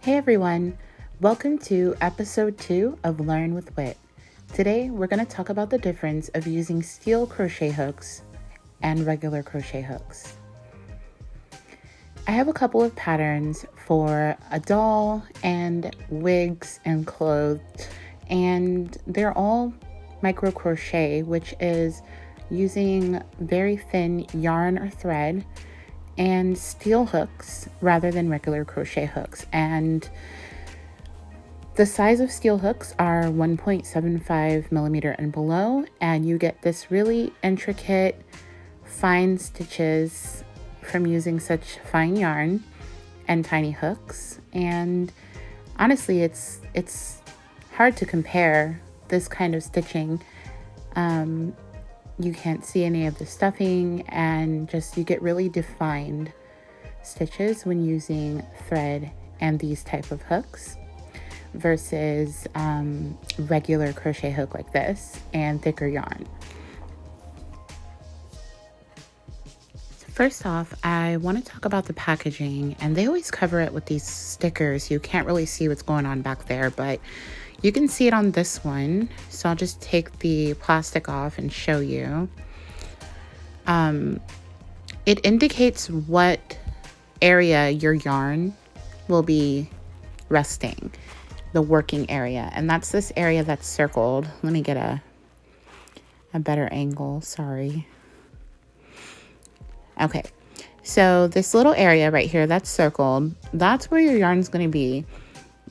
Hey everyone, welcome to episode 2 of Learn with Whit. Today we're going to talk about the difference of using steel crochet hooks and regular crochet hooks. I have a couple of patterns for a doll and wigs and clothes, and they're all micro crochet, which is using very thin yarn or thread and steel hooks rather than regular crochet hooks. And the size of steel hooks are 1.75 millimeter and below, and you get this really intricate fine stitches from using such fine yarn and tiny hooks. And honestly, it's hard to compare this kind of stitching. You can't see any of the stuffing, and just you get really defined stitches when using thread and these type of hooks versus regular crochet hook like this and thicker yarn. First off, I want to talk about the packaging, and they always cover it with these stickers. You can't really see what's going on back there, but you can see it on this one. So I'll just take the plastic off and show you. It indicates what area your yarn will be resting, the working area, and that's this area that's circled. Let me get a better angle, sorry. Okay, so this little area right here that's circled, that's where your yarn's going to be.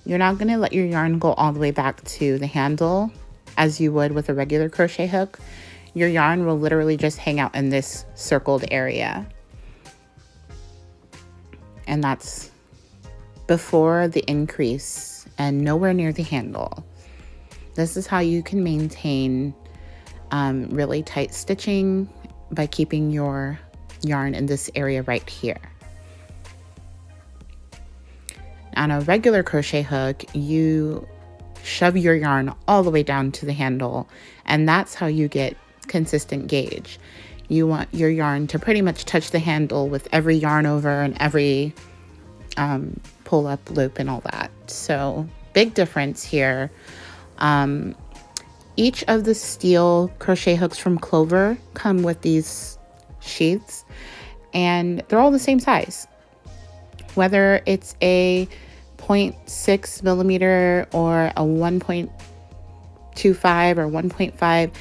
You're not going to let your yarn go all the way back to the handle as you would with a regular crochet hook. Your yarn will literally just hang out in this circled area. And that's before the increase and nowhere near the handle. This is how you can maintain really tight stitching by keeping your yarn in this area right here. On a regular crochet hook, you shove your yarn all the way down to the handle, and that's how you get consistent gauge. You want your yarn to pretty much touch the handle with every yarn over and every pull up loop and all that. So big difference here. Each of the steel crochet hooks from Clover come with these sheaths, and they're all the same size. Whether it's a 0.6 millimeter or a 1.25 or 1.5,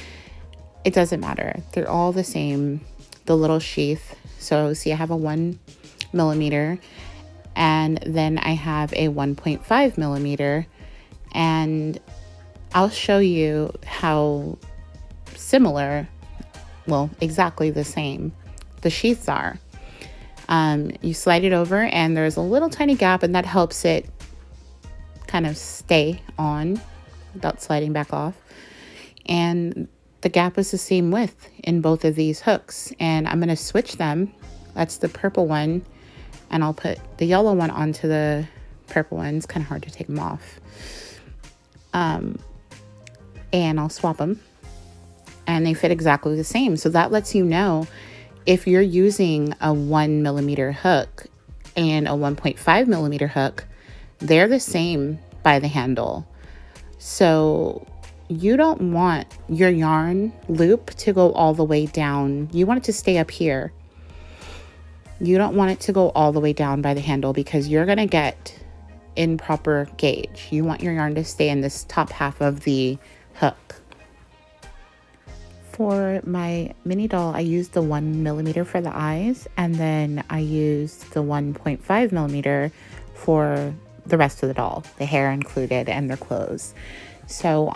it doesn't matter. They're all the same, the little sheath. So see, I have a 1 millimeter, and then I have a 1.5 millimeter, and I'll show you how similar, well, exactly the same the sheaths are. You slide it over, and there's a little tiny gap, and that helps it kind of stay on without sliding back off. And the gap is the same width in both of these hooks, and I'm going to switch them. That's the purple one, and I'll put the yellow one onto the purple one. It's kind of hard to take them off. And I'll swap them, and they fit exactly the same. So that lets you know if you're using a 1 millimeter hook and a 1.5 millimeter hook, they're the same by the handle. So you don't want your yarn loop to go all the way down. You want it to stay up here. You don't want it to go all the way down by the handle, because you're going to get improper gauge. You want your yarn to stay in this top half of the hook. For my mini doll, I used the 1 millimeter for the eyes, and then I used the 1.5 millimeter for the rest of the doll, the hair included and their clothes. So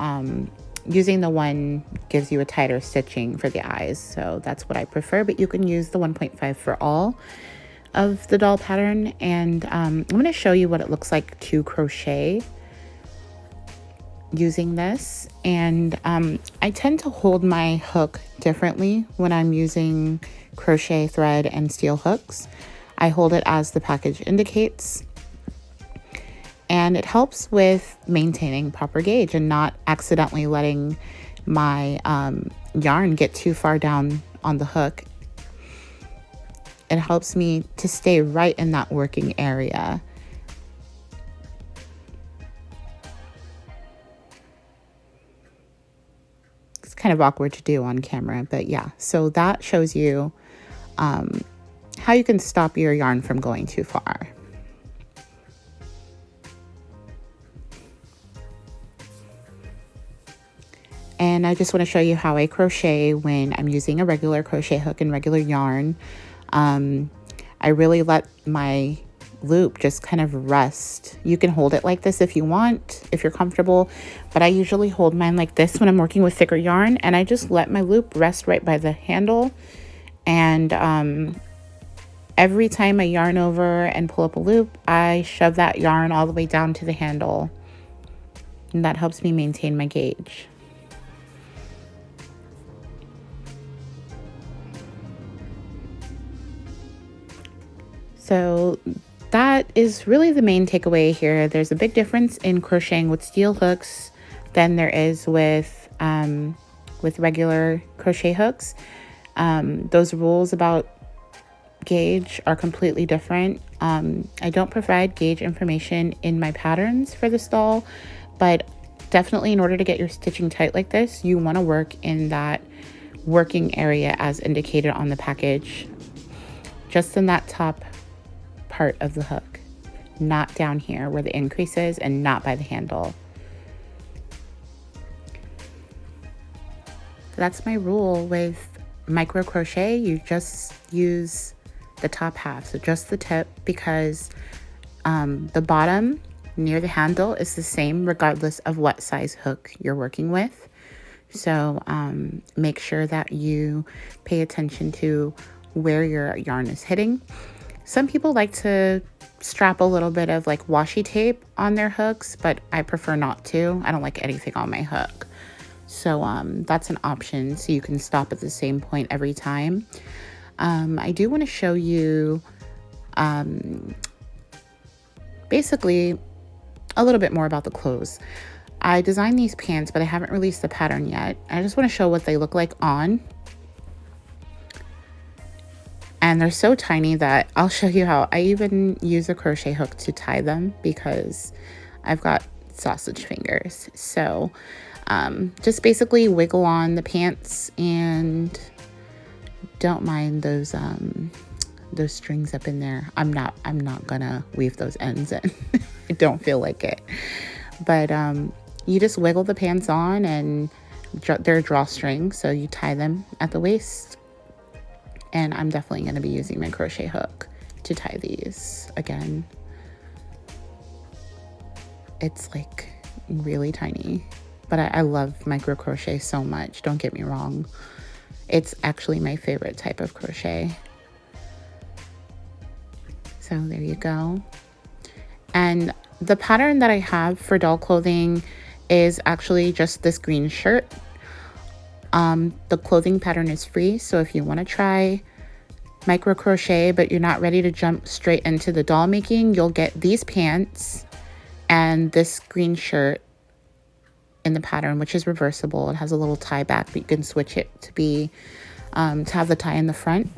using the 1 gives you a tighter stitching for the eyes, so that's what I prefer, but you can use the 1.5 for all of the doll pattern. And I'm going to show you what it looks like to crochet using this. And I tend to hold my hook differently when I'm using crochet thread and steel hooks. I hold it as the package indicates, and it helps with maintaining proper gauge and not accidentally letting my yarn get too far down on the hook. It helps me to stay right in that working area. kind of awkward to do on camera, but yeah. So that shows you how you can stop your yarn from going too far. And I just want to show you how I crochet when I'm using a regular crochet hook and regular yarn. I really let my loop just kind of rest. You can hold it like this if you want, if you're comfortable, but I usually hold mine like this when I'm working with thicker yarn, and I just let my loop rest right by the handle. And every time I yarn over and pull up a loop, I shove that yarn all the way down to the handle, and that helps me maintain my gauge. So that is really the main takeaway here. There's a big difference in crocheting with steel hooks than there is with regular crochet hooks. Those rules about gauge are completely different. I don't provide gauge information in my patterns for this doll, but definitely in order to get your stitching tight like this, you want to work in that working area as indicated on the package, just in that top part of the hook, not down here where the increase is, and not by the handle. That's my rule with micro crochet. You just use the top half, so just the tip, because the bottom near the handle is the same regardless of what size hook you're working with. So make sure that you pay attention to where your yarn is hitting. Some people like to strap a little bit of like washi tape on their hooks, but I prefer not to. I don't like anything on my hook. So that's an option, so you can stop at the same point every time. I do want to show you basically a little bit more about the clothes. I designed these pants, but I haven't released the pattern yet. I just want to show what they look like on. And they're so tiny that I'll show you how I even use a crochet hook to tie them, because I've got sausage fingers. So just basically wiggle on the pants, and don't mind those strings up in there. I'm not gonna weave those ends in. I don't feel like it. But you just wiggle the pants on, and they're drawstrings, so you tie them at the waist. And I'm definitely going to be using my crochet hook to tie these again. It's like really tiny, but I love micro crochet so much. Don't get me wrong. It's actually my favorite type of crochet. So there you go. And the pattern that I have for doll clothing is actually just this green shirt. The clothing pattern is free, so if you want to try micro crochet but you're not ready to jump straight into the doll making, you'll get these pants and this green shirt in the pattern, which is reversible. It has a little tie back, but you can switch it to be to have the tie in the front.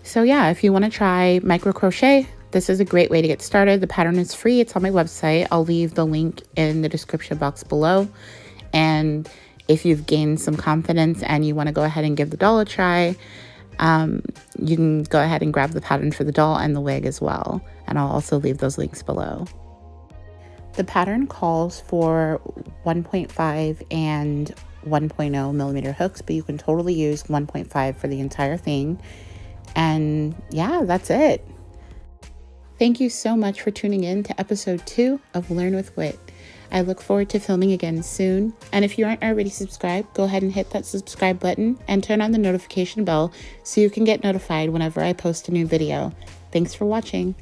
So yeah, if you want to try micro crochet, this is a great way to get started. The pattern is free. It's on my website. I'll leave the link in the description box below. And if you've gained some confidence and you want to go ahead and give the doll a try, you can go ahead and grab the pattern for the doll and the wig as well. And I'll also leave those links below. The pattern calls for 1.5 and 1.0 millimeter hooks, but you can totally use 1.5 for the entire thing. And yeah, that's it. Thank you so much for tuning in to episode 2 of Learn with Whit. I look forward to filming again soon. And if you aren't already subscribed, go ahead and hit that subscribe button and turn on the notification bell so you can get notified whenever I post a new video. Thanks for watching.